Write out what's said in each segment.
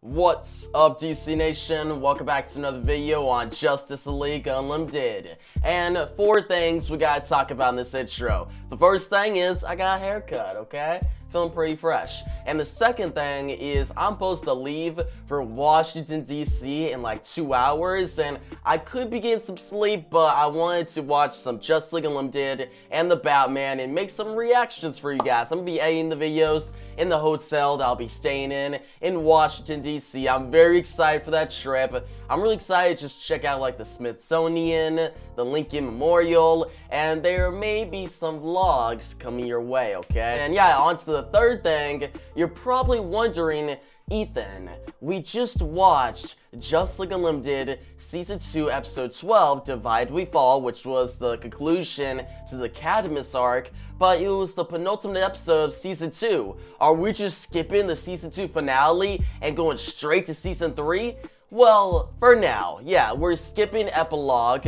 What's up, DC Nation? Welcome back to another video on Justice League Unlimited. And 4 things we gotta talk about in this intro. The first thing is I got a haircut, okay? Feeling pretty fresh. And the second thing is I'm supposed to leave for Washington, D.C. in like 2 hours, and I could be getting some sleep, but I wanted to watch some Justice League Unlimited and the Batman and make some reactions for you guys. I'm gonna be editing the videos in the hotel that I'll be staying in Washington, D.C. I'm very excited for that trip. I'm really excited to just check out like the Smithsonian, the Lincoln Memorial, and there may be some vlogs coming your way, okay? And yeah, on to the third thing. You're probably wondering, Ethan, we just watched Justice League Unlimited Season 2, Episode 12, Divide We Fall, which was the conclusion to the Cadmus arc, but it was the penultimate episode of Season 2. Are we just skipping the Season 2 finale and going straight to Season 3? Well, for now, yeah, we're skipping Epilogue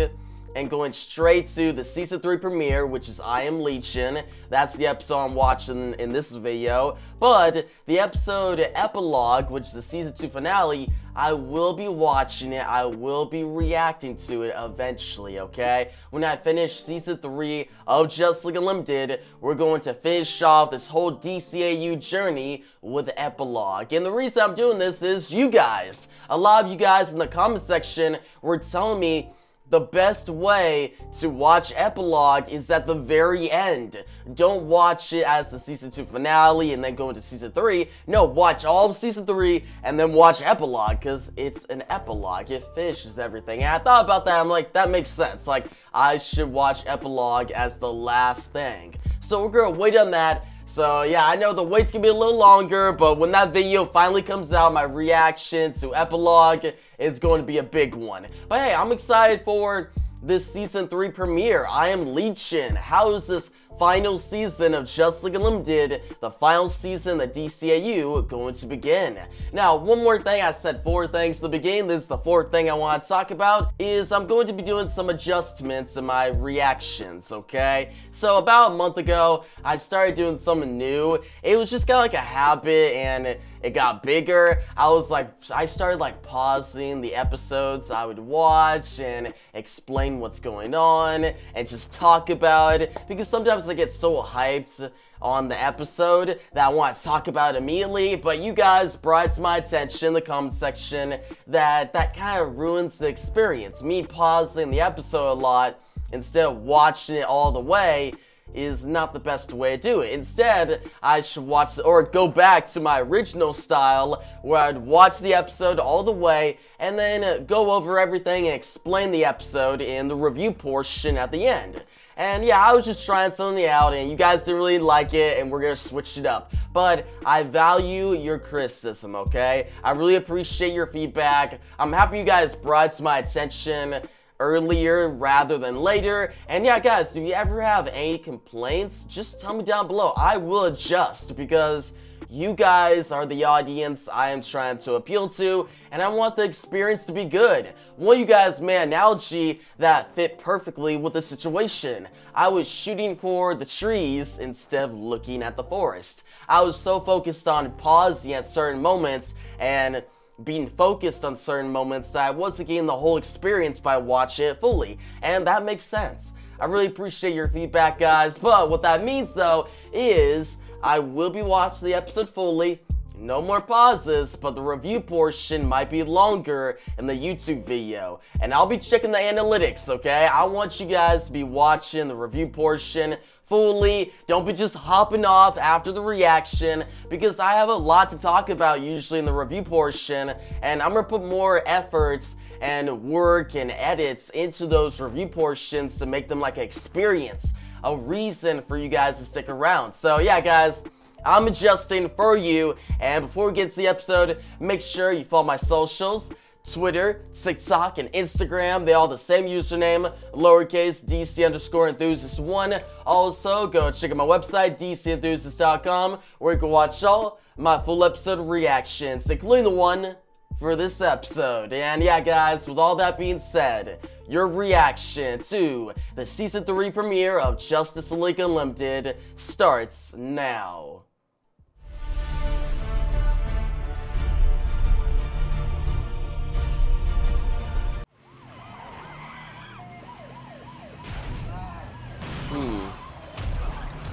and going straight to the Season 3 premiere, which is I Am Legion. That's the episode I'm watching in this video. But the episode Epilogue, which is the Season 2 finale, I will be watching it. I will be reacting to it eventually, okay? When I finish Season 3 of Justice League Unlimited, we're going to finish off this whole DCAU journey with Epilogue. And the reason I'm doing this is you guys. A lot of you guys in the comment section were telling me the best way to watch Epilogue is at the very end. Don't watch it as the Season 2 finale and then go into Season 3. No, watch all of Season 3 and then watch Epilogue, because it's an epilogue. It finishes everything. And I thought about that, I'm like, that makes sense. Like, I should watch Epilogue as the last thing. So we're gonna wait on that. So yeah, I know the wait's gonna be a little longer, but when that video finally comes out, my reaction to Epilogue, it's going to be a big one. But hey, I'm excited for this Season 3 premiere. I Am Legion. How is this final season of Justice League Unlimited, the final season of the DCAU, going to begin? Now, one more thing. I said 4 things at the beginning. This is the 4th thing I want to talk about, is I'm going to be doing some adjustments in my reactions, okay? So about a month ago, I started doing something new. It was just kind of like a habit, and it got bigger. I started like pausing the episodes I would watch and explain what's going on and just talk about it, because sometimes I get so hyped on the episode that I want to talk about it immediately, but you guys brought it to my attention in the comment section that kind of ruins the experience. Me pausing the episode a lot instead of watching it all the way is not the best way to do it. Instead, I should watch or go back to my original style, where I'd watch the episode all the way and then go over everything and explain the episode in the review portion at the end. And yeah, I was just trying something out, and you guys didn't really like it, and we're gonna switch it up. But I value your criticism, okay? I really appreciate your feedback. I'm happy you guys brought it to my attention earlier rather than later. And yeah, guys, if you ever have any complaints, just tell me down below. I will adjust, because you guys are the audience I am trying to appeal to, and I want the experience to be good. One of you guys made an analogy that fit perfectly with the situation. I was shooting for the trees instead of looking at the forest. I was so focused on pausing at certain moments and being focused on certain moments that I wasn't getting the whole experience by watching it fully, and that makes sense. I really appreciate your feedback, guys, but what that means though is I will be watching the episode fully, no more pauses, but the review portion might be longer in the YouTube video, and I'll be checking the analytics, okay? I want you guys to be watching the review portion fully. Don't be just hopping off after the reaction, because I have a lot to talk about usually in the review portion, and I'm gonna put more efforts and work and edits into those review portions to make them like an experience, a reason for you guys to stick around. So yeah, guys, I'm adjusting for you. And before we get to the episode, make sure you follow my socials. Twitter, TikTok, and Instagram, they all the same username, lowercase DC_enthusiast1. Also, go check out my website, dcenthusiast.com, where you can watch all my full episode reactions, including the one for this episode. And yeah, guys, with all that being said, your reaction to the Season 3 premiere of Justice League Unlimited starts now.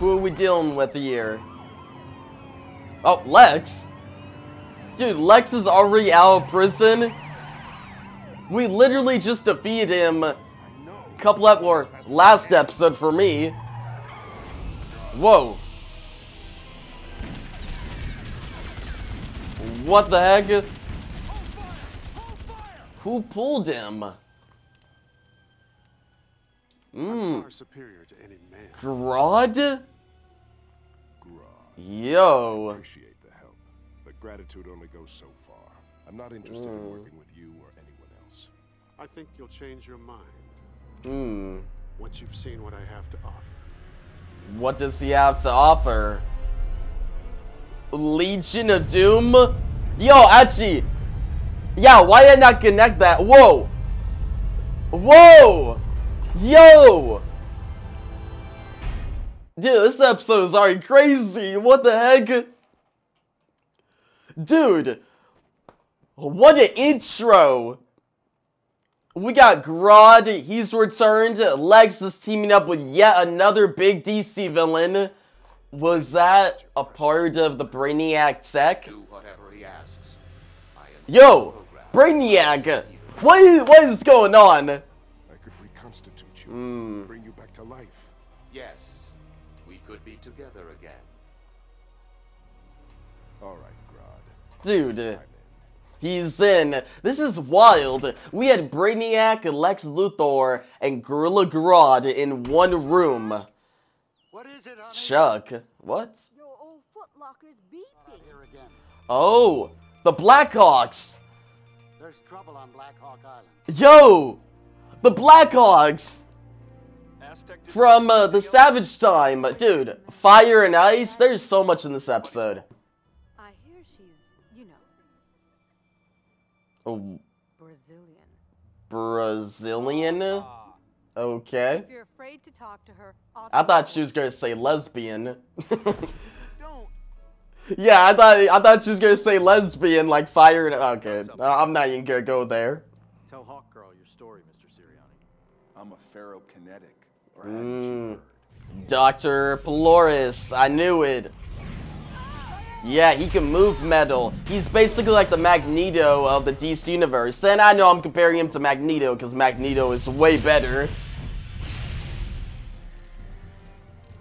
Who are we dealing with here? Oh, Lex? Dude, Lex is already out of prison? We literally just defeated him last episode for me. Whoa. What the heck? Who pulled him? Grodd? Yo. Appreciate the help, but gratitude only goes so far. I'm not interested in working with you or anyone else. I think you'll change your mind. Once you've seen what I have to offer. What does he have to offer? Legion of Doom? Yo, actually, yeah, why did I not connect that? Whoa! Whoa! Yo! Dude, this episode is already crazy. What the heck? Dude, what an intro! We got Grodd, he's returned. Lex is teaming up with yet another big DC villain. Was that a part of the Braniac tech? Yo, Braniac, what is going on? I could reconstitute you, bring you back to life. Yes, we could be together again. All right, Grodd. Dude, he's in. This is wild. We had Braniac, Lex Luthor, and Gorilla Grodd in one room. What is it, honey? Chuck, what? Your old footlocker's beeping. Here again. Oh, the Blackhawks. There's trouble on Blackhawk Island. Yo, the Blackhawks. From the Savage Time. Dude, fire and ice. There's so much in this episode. I hear she's, you know, Oh, Brazilian. Brazilian? Okay. If you're afraid to talk to her, I thought she was gonna say lesbian. Yeah, I thought she was gonna say lesbian, like fire and okay. I'm not even gonna go there. Tell Hawk Girl your story, Mr. Sirianni. I'm a ferrokinetic. Or hadn't you heard? Dr. Poloris, I knew it. Yeah, he can move metal. He's basically like the Magneto of the DC universe. And I know I'm comparing him to Magneto because Magneto is way better.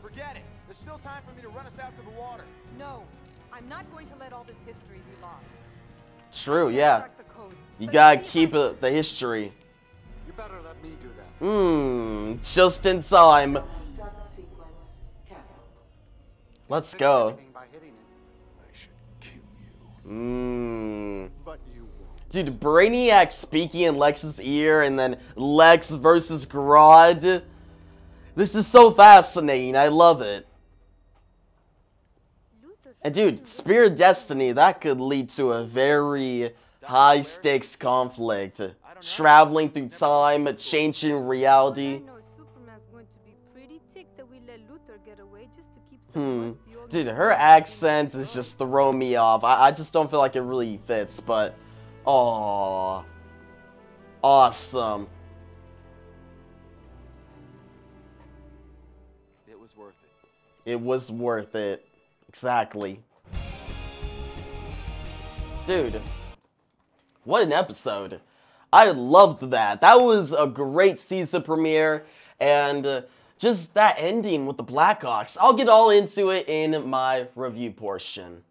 Forget it. There's still time for me to run us out to the water. No, I'm not going to let all this history be lost. True, yeah. Crack the code, You but gotta see if keep I- the history. You better let me do that. Just in time. Self-destruct sequence canceled. Let's Fix go. everything by hitting it, I should kill you. but you won't. Dude, Braniac speaking in Lex's ear and then Lex versus Grodd. This is so fascinating. I love it. And dude, Spear of Destiny, that could lead to a very high stakes conflict. Traveling through time, changing reality. I know Superman's going to be pretty ticked that we let Luthor get away just to keep some rusty old Dude, her accent is just throwing me off. I just don't feel like it really fits, but aww. Awesome. It was worth it. It was worth it. Exactly. Dude, what an episode. I loved that. That was a great season premiere, and just that ending with the Blackhawks. I'll get all into it in my review portion.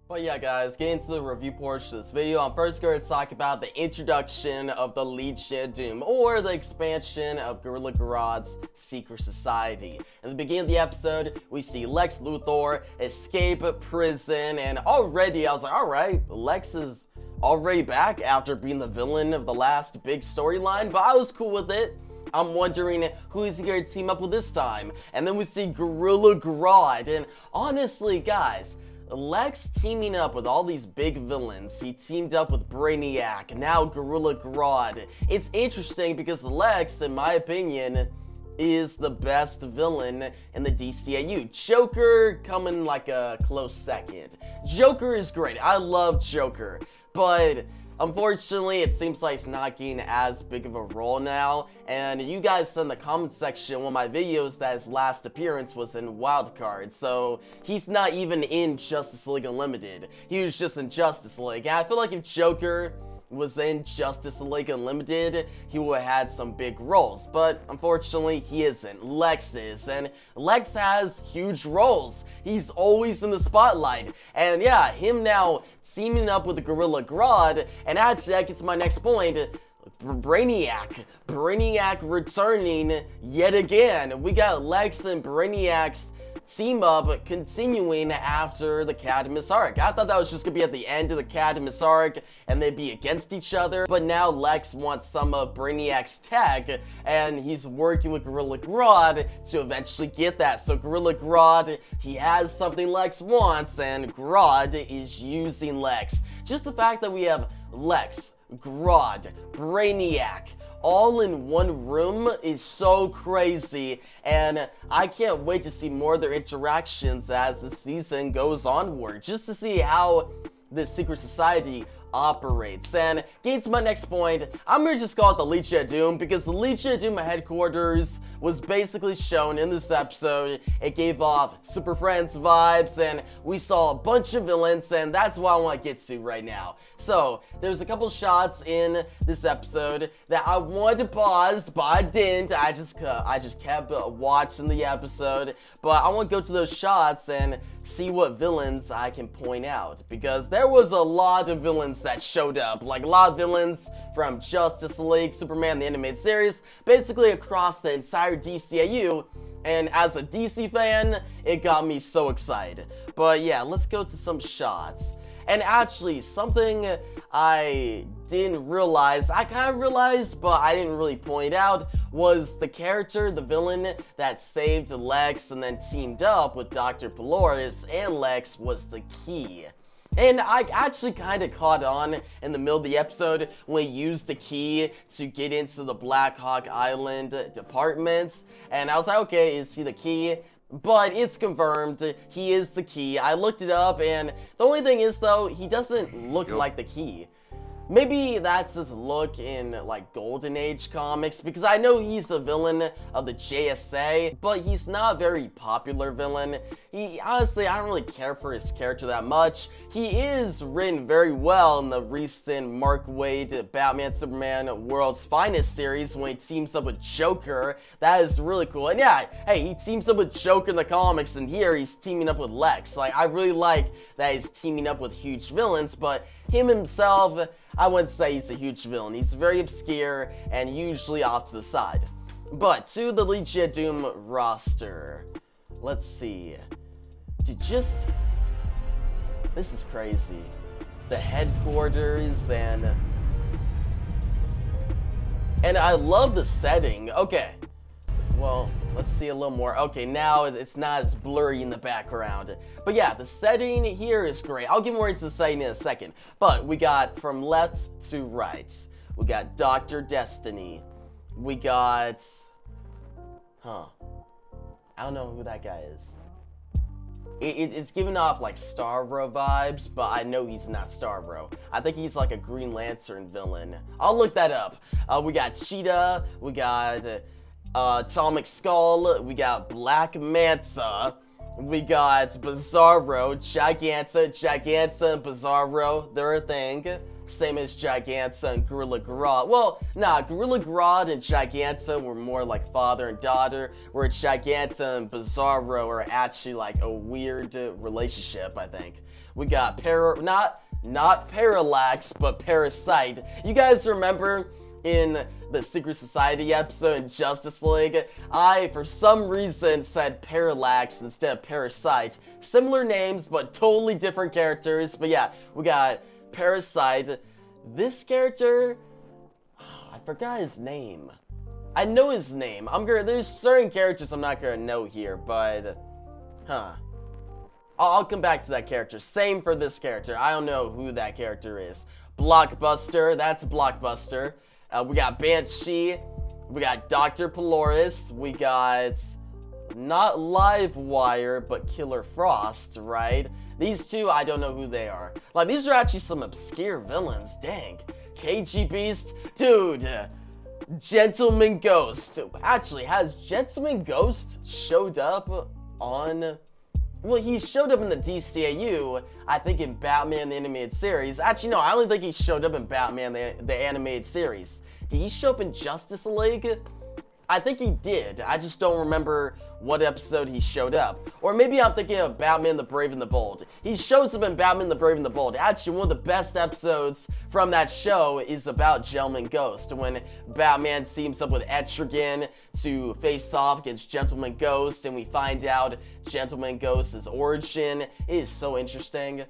But yeah, guys, getting to the review portion of this video, I'm first going to talk about the introduction of the Legion of Doom, or the expansion of Gorilla Grodd's secret society. In the beginning of the episode, we see Lex Luthor escape prison, and already I was like, alright, Lex is already back after being the villain of the last big storyline, but I was cool with it. I'm wondering who is he going to team up with this time. And then we see Gorilla Grodd, and honestly, guys, Lex teaming up with all these big villains. He teamed up with Braniac, now Gorilla Grodd. It's interesting because Lex, in my opinion, is the best villain in the DCAU. Joker coming like a close second. Joker is great. I love Joker. But Unfortunately, it seems like he's not getting as big of a role now, and you guys said in the comment section one of my videos that his last appearance was in Wildcard, so he's not even in Justice League Unlimited. He was just in Justice League, and I feel like if Joker was in Justice League Unlimited, he would have had some big roles, but unfortunately he isn't. Lex is, and Lex has huge roles. He's always in the spotlight, and yeah, him now teaming up with the Gorilla Grodd, and actually that gets to my next point, Braniac returning yet again. We got Lex and Braniac's team up continuing after the Cadmus arc. I thought that was just gonna be at the end of the Cadmus arc and they'd be against each other, but now Lex wants some of Braniac's tech and he's working with Gorilla Grodd to eventually get that. So Gorilla Grodd, he has something Lex wants and Grodd is using Lex. Just the fact that we have Lex, Grodd, Braniac, all in one room is so crazy, and I can't wait to see more of their interactions as the season goes onward, just to see how this secret society operates. And getting to my next point, I'm gonna just call it the Legion of Doom, because the Legion of Doom headquarters was basically shown in this episode. It gave off Super Friends vibes, and we saw a bunch of villains, and that's what I want to get to right now. So, there's a couple shots in this episode that I wanted to pause, but I didn't. I just kept watching the episode, but I want to go to those shots and see what villains I can point out, because there was a lot of villains that showed up, like a lot of villains from Justice League, Superman the Animated Series, basically across the entire DCAU, and as a DC fan, it got me so excited. But yeah, let's go to some shots. And actually, something I didn't realize, I kind of realized, but I didn't really point out, was the character, the villain that saved Lex and then teamed up with Dr. Polaris and Lex was the Key. And I actually kind of caught on in the middle of the episode when he used the key to get into the Blackhawk Island departments. And I was like, okay, is he the Key? But it's confirmed, he is the Key. I looked it up, and the only thing is, though, he doesn't look like the Key. Maybe that's his look in, like, Golden Age comics, because I know he's a villain of the JSA, but he's not a very popular villain. Honestly, I don't really care for his character that much. He is written very well in the recent Mark Waid Batman Superman World's Finest series when he teams up with Joker. That is really cool. And yeah, hey, he teams up with Joker in the comics, and here he's teaming up with Lex. Like, I really like that he's teaming up with huge villains, but him himself, I wouldn't say he's a huge villain. He's very obscure and usually off to the side. But to the Legion of Doom roster, let's see. This is crazy. The headquarters and I love the setting. Okay, well, let's see a little more. Okay, now it's not as blurry in the background. But yeah, the setting here is great. I'll get more into the setting in a second. But we got from left to right. We got Dr. Destiny. We got... I don't know who that guy is. It's giving off like Starro vibes, but I know he's not Starro. I think he's like a Green Lantern villain. I'll look that up. We got Cheetah. We got... Atomic Skull, we got Black Manta, we got Bizarro, Giganta, and Bizarro, they're a thing. Same as Giganta and Gorilla Grodd. Well, nah, Gorilla Grodd and Giganta were more like father and daughter, where Giganta and Bizarro are actually like a weird relationship, I think. We got not Parallax, but Parasite. You guys remember in the Secret Society episode in Justice League, I, for some reason, said Parallax instead of Parasite. Similar names, but totally different characters. But yeah, we got Parasite. This character, I forgot his name. I know his name. There's certain characters I'm not gonna know here, but, I'll come back to that character. Same for this character. I don't know who that character is. Blockbuster, that's Blockbuster. We got Banshee, we got Dr. Polaris, we got not Livewire, but Killer Frost, right? These two, I don't know who they are. Like, these are actually some obscure villains, dang. KG Beast, dude. Gentleman Ghost. Actually, has Gentleman Ghost showed up on... Well, he showed up in the DCAU, I think in Batman the Animated Series. Actually, no, I only think he showed up in Batman the Animated Series. Did he show up in Justice League? I think he did. I just don't remember what episode he showed up. Or maybe I'm thinking of Batman the Brave and the Bold. He shows up in Batman the Brave and the Bold. Actually, one of the best episodes from that show is about Gentleman Ghost, when Batman teams up with Etrigan to face off against Gentleman Ghost, and we find out Gentleman Ghost's origin. It is so interesting.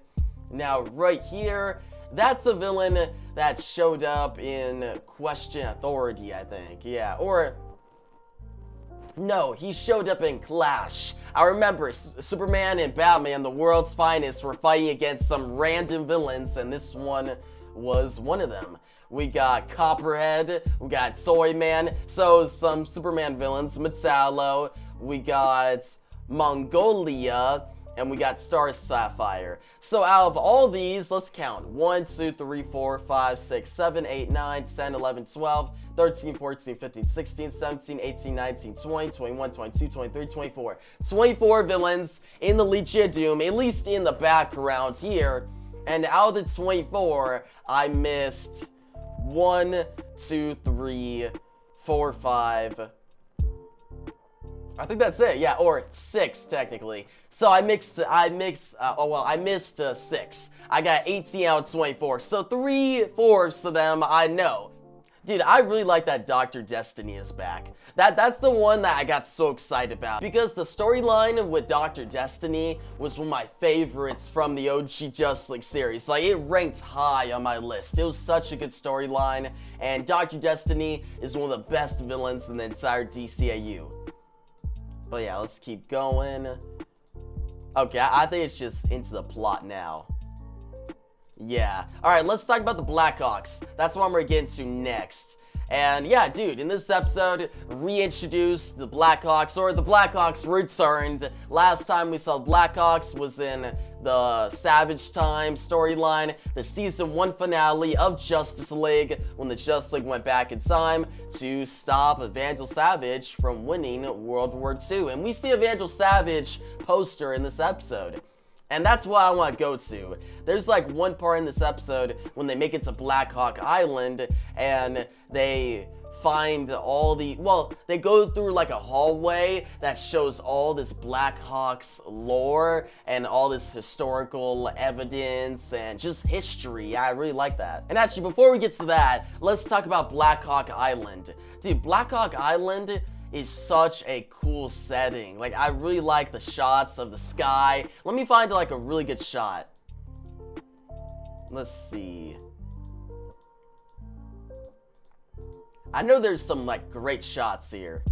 Now, right here, that's a villain that showed up in Question Authority, I think. Yeah, or... No, he showed up in Clash. I remember Superman and Batman, the world's finest, were fighting against some random villains, and this one was one of them. We got Copperhead, we got Toyman, so some Superman villains, Metallo, we got Mongolia, and we got Star Sapphire. So out of all these, let's count. 1, 2, 3, 4, 5, 6, 7, 8, 9, 10, 11, 12, 13, 14, 15, 16, 17, 18, 19, 20, 21, 22, 23, 24. 24 villains in the Legion of Doom, at least in the background here. And out of the 24, I missed 1, 2, 3, 4, 5... I think that's it, yeah, or 6 technically. So I missed 6. I got 18 out of 24, so 3/4 of them I know. Dude, I really like that Dr. Destiny is back. That's the one that I got so excited about, because the storyline with Dr. Destiny was one of my favorites from the OG Justice League series. Like, it ranked high on my list. It was such a good storyline, and Dr. Destiny is one of the best villains in the entire DCAU. But yeah, let's keep going. Okay, I think it's just into the plot now. Yeah. Alright, let's talk about the Blackhawks. That's what I'm gonna get into next. And yeah, dude, in this episode, reintroduced the Blackhawks, or the Blackhawks returned. Last time we saw Blackhawks was in the Savage Time storyline, the Season 1 finale of Justice League, when the Justice League went back in time to stop Evangel Savage from winning World War II. And we see Evangel Savage poster in this episode. And that's what I want to go to. There's like one part in this episode when they make it to Blackhawk Island and they find all the, well, they go through like a hallway that shows all this Blackhawks lore and all this historical evidence and just history. I really like that. And actually, before we get to that, let's talk about Blackhawk Island. Dude, Blackhawk Island is such a cool setting. Like, I really like the shots of the sky. Let me find like a really good shot. Let's see. I know there's some like great shots here.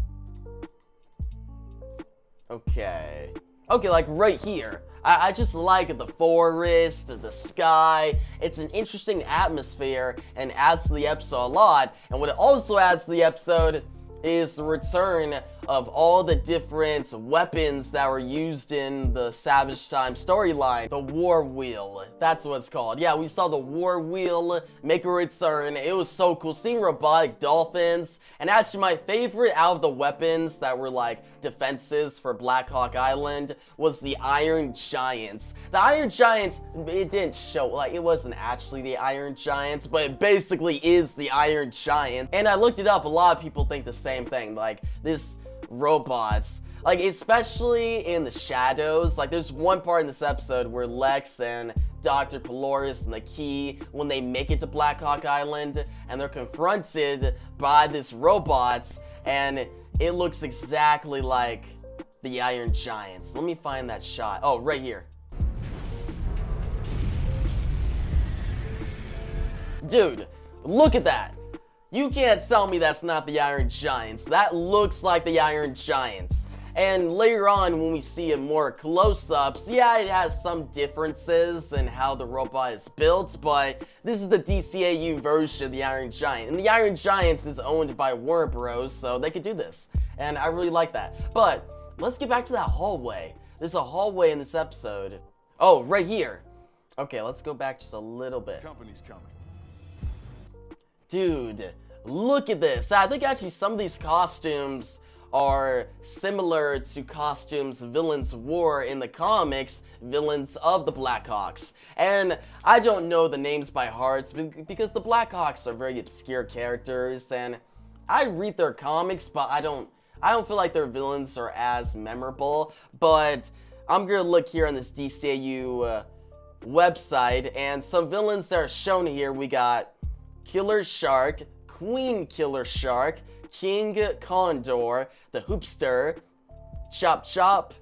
Okay, like right here. I just like the forest, the sky. It's an interesting atmosphere and adds to the episode a lot. And what it also adds to the episode is the return of all the different weapons that were used in the Savage Time storyline. The War Wheel, that's what it's called. Yeah, we saw the War Wheel make a return. It was so cool seeing robotic dolphins. And actually, my favorite out of the weapons that were like defenses for Blackhawk Island was the Iron Giants. The Iron Giants, it didn't show, like, it wasn't actually the Iron Giants, but it basically is the Iron Giant. And I looked it up, a lot of people think the same thing, like, this robots, like, especially in the shadows. Like, there's one part in this episode where Lex and Dr. Polaris and the Key, when they make it to Blackhawk Island, and they're confronted by this robots, and it looks exactly like the Iron Giants. Let me find that shot. Oh, right here. Dude, look at that. You can't tell me that's not the Iron Giants. That looks like the Iron Giants. And later on, when we see it more close-ups, yeah, it has some differences in how the robot is built, but this is the DCAU version of the Iron Giant. And the Iron Giants is owned by Warner Bros., so they could do this. And I really like that. But let's get back to that hallway. There's a hallway in this episode Oh, right here. Okay, let's go back just a little bit. Company's coming. Dude, look at this. I think actually some of these costumes are similar to costumes villains wore in the comics, villains of the Blackhawks. And I don't know the names by heart because the Blackhawks are very obscure characters, and I read their comics, but I don't feel like their villains are as memorable. But I'm gonna look here on this DCAU website, and some villains that are shown here. We got Killer Shark, Queen Killer Shark, King Condor, the Hoopster, Chop Chop.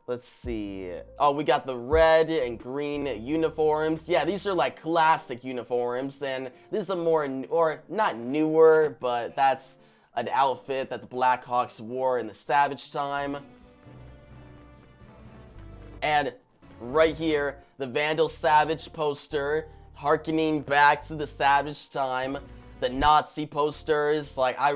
Let's see. Oh, we got the red and green uniforms. Yeah, these are like classic uniforms, and this is a more, or not newer, but that's an outfit that the Blackhawks wore in the Savage time. And right here, the Vandal Savage poster, harkening back to the Savage time. The Nazi posters, like, I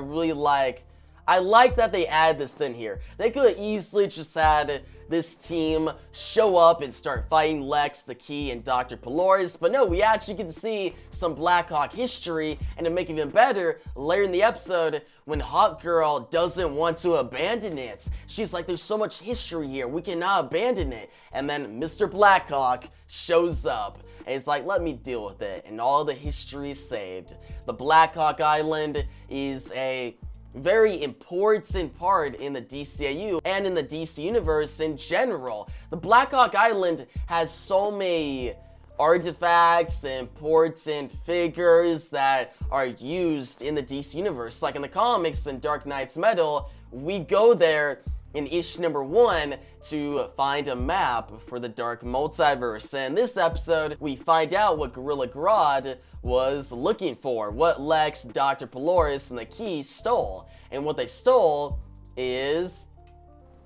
like that they add this in here. They could easily just had this team show up and start fighting Lex, the Key, and Dr. Pelorus, but no, we actually get to see some Blackhawk history, and to make it even better, later in the episode, when Hawk Girl doesn't want to abandon it. She's like, there's so much history here, we cannot abandon it. And then Mr. Blackhawk shows up, and he's like, let me deal with it, and all the history is saved. The Blackhawk Island is a very important part in the DCAU and in the DC universe in general. The Blackhawk Island has so many artifacts and important figures that are used in the DC universe. Like in the comics in Dark Knight's Metal, we go there in issue number 1 to find a map for the Dark Multiverse. And in this episode, we find out what Gorilla Grodd was looking for, what Lex, Dr. Pelorus, and the Key stole. And what they stole is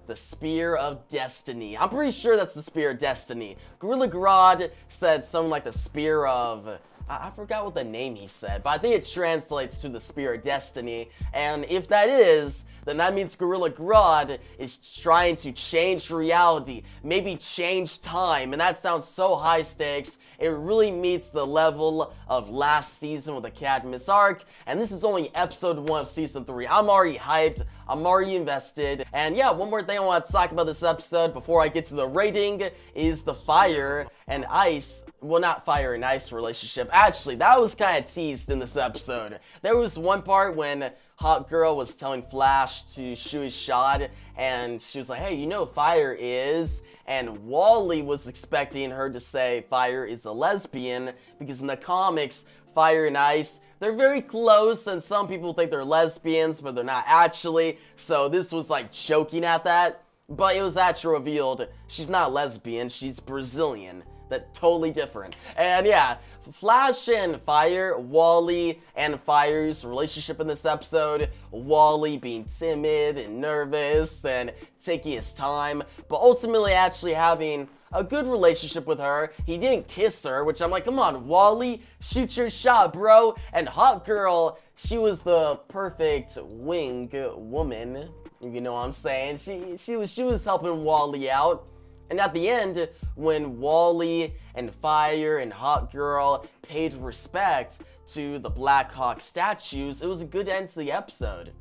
the Spear of Destiny. I'm pretty sure that's the Spear of Destiny. Gorilla Grodd said something like the Spear of... I forgot what the name he said, but I think it translates to the Spear of Destiny. And if that is, then that means Gorilla Grodd is trying to change reality, maybe change time, and that sounds so high stakes. It really meets the level of last season with the Cadmus arc, and this is only episode 1 of season 3. I'm already hyped, I'm already invested. And yeah, one more thing I want to talk about this episode before I get to the rating is the fire and ice, well, not fire and ice relationship. Actually, that was kind of teased in this episode. There was one part when Hot Girl was telling Flash to shoot his shot, and she was like, hey, you know fire is, and Wally was expecting her to say fire is a lesbian, because in the comics, fire and ice, they're very close, and some people think they're lesbians, but they're not actually, so this was like joking at that, but it was actually revealed she's not lesbian, she's Brazilian. That's totally different. And yeah, Flash and Fire, Wally and Fire's relationship in this episode, Wally being timid and nervous and taking his time, but ultimately actually having a good relationship with her. He didn't kiss her, which I'm like, come on, Wally, shoot your shot, bro. And Hot Girl, she was the perfect wing woman, you know what I'm saying. She was helping Wally out. And at the end, when Wally and Fire and Hot Girl paid respect to the Blackhawk statues, it was a good end to the episode.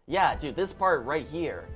Yeah, dude, this part right here.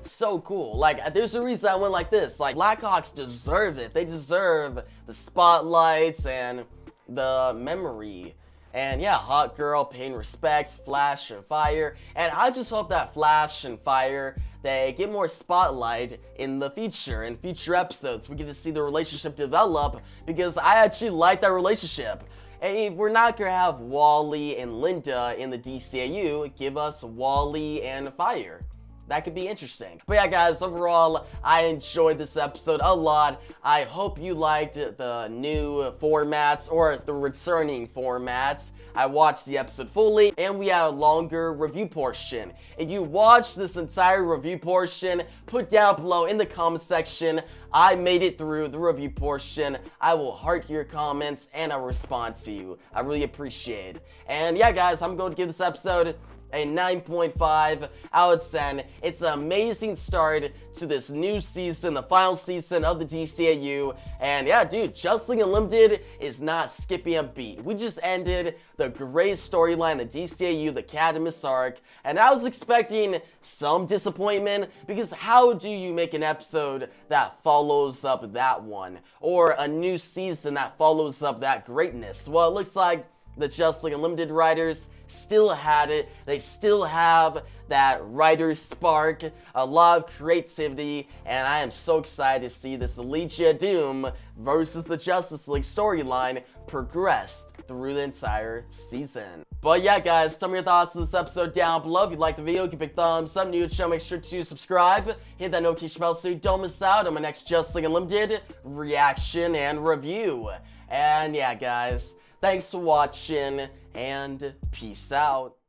So cool. Like, there's a reason I went like this. Like, Blackhawks deserve it. They deserve the spotlights and the memory. And yeah, Hot Girl paying respects, Flash and Fire. And I just hope that Flash and Fire, they get more spotlight in the future, in future episodes. We get to see the relationship develop, because I actually like that relationship. And if we're not gonna have Wally and Linda in the DCAU, give us Wally and Fire. That could be interesting. But yeah, guys, overall, I enjoyed this episode a lot. I hope you liked the new formats, or the returning formats. I watched the episode fully, and we had a longer review portion. If you watched this entire review portion, put down below in the comment section, I made it through the review portion. I will heart your comments, and I'll respond to you. I really appreciate it. And yeah, guys, I'm going to give this episode a 9.5 out of 10. It's an amazing start to this new season, the final season of the DCAU. And yeah, dude, Justice League Unlimited is not skipping a beat. We just ended the great storyline, the DCAU, the Cadmus arc, and I was expecting some disappointment, because how do you make an episode that follows up that one? Or a new season that follows up that greatness? Well, it looks like the Justice League Unlimited writers still had it. They still have that writer's spark, a lot of creativity, and I am so excited to see this Legion of Doom versus the Justice League storyline progressed through the entire season. But yeah, guys, tell me your thoughts on this episode down below. If you like the video, give a big thumbs up. New to the channel, make sure to subscribe, hit that notification bell so you don't miss out on my next Justice League Unlimited reaction and review. And yeah, guys, thanks for watching, and peace out.